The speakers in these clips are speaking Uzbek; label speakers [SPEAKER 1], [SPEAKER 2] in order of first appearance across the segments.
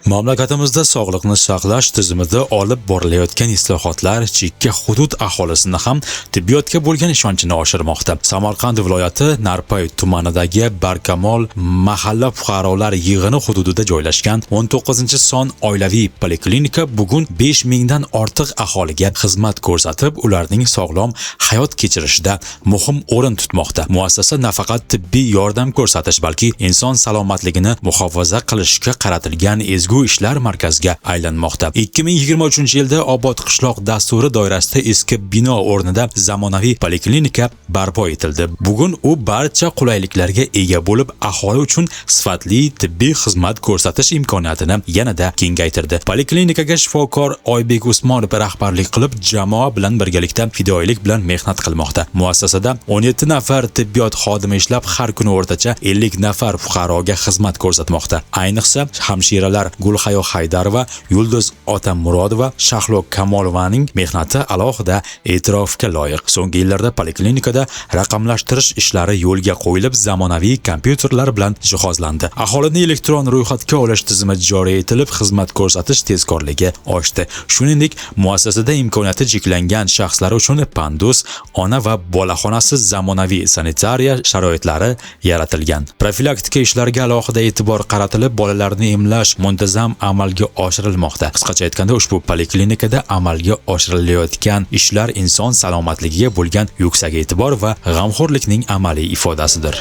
[SPEAKER 1] Mamlakatimizda sog'liqni saqlash tizimida olib borilayotgan islohotlar chekka hudud aholisini ham tibbiyotga bo'lgan ishonchini oshirmoqda. Samarqand viloyati Narpay tumanidagi Barkamol mahalla fuqarolar yig'ini hududida joylashgan 19-son oilaviy poliklinika bugun 5000 dan ortiq aholiga xizmat ko'rsatib, ularning sog'lom hayot kechirishida muhim o'rin tutmoqda. Muassasa nafaqat tibbiy yordam ko'rsatish, balki inson salomatligini muhofaza qilishga qaratilgan ezgu ishlar markaziga aylanmoqda. 2023-yilda Obod qishloq dasturi doirasida eski bino o'rnida zamonaviy poliklinika barpo etildi. Bugun u barcha qulayliklarga ega bo'lib, aholi uchun sifatli tibbiy xizmat ko'rsatish imkoniyatini yanada kengaytirdi. Poliklinikaga shifokor Oybek Usmonov rahbarlik qilib, jamoa bilan birgalikda fidoyilik bilan mehnat qilmoqda. Muassasada 17 nafar tibbiyot xodimi ishlab, har kuni o'rtacha 50 nafar fuqaroga xizmat ko'rsatmoqda. Ayniqsa, hamshiralar Gulhayo Haydarova, Yulduz Otamurodova, Shahlo Kamolovaning mehnati alohida e'tirofga loyiq. So'nggi yillarda poliklinikada raqamlashtirish ishlari yo'lga qo'yilib, zamonaviy kompyuterlar bilan jihozlandi. Aholini elektron ro'yxatga olish tizimi joriy etilib, xizmat ko'rsatish tezkorligi oshdi. Shuningdek, muassasada imkoniyati cheklangan shaxslar uchun pandus, ona va bolaxonasi, zamonaviy sanitariya sharoitlari yaratilgan. Profilaktika ishlariga alohida e'tibor qaratilib, bolalarni emlash muntazam amalga oshirilmoqda. Qisqacha aytganda, ushbu poliklinikada amalga oshirilayotgan ishlar inson salomatligiga bo'lgan yuksak e'tibor va g'amxo'rlikning amaliy ifodasidir.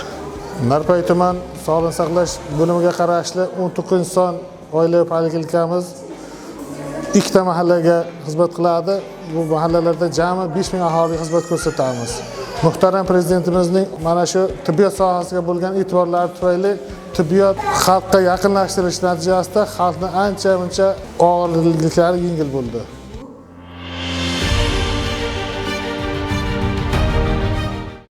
[SPEAKER 2] Narpay tuman sog'liqni saqlash bo'limiga qarashli 19-son oilaviy poliklinikamiz ikkita mahallaga xizmat qiladi. Bu mahallalarda jami 5000 aholiga xizmat ko'rsatamiz. Muhtaram prezidentimizning mana shu tibbiyot sohasiga bo'lgan e'tiborlari tufayli tibbiyot xalqqa yaqinlashtirish natijasida xalqning ancha-muncha og'irliklari yengil bo'ldi.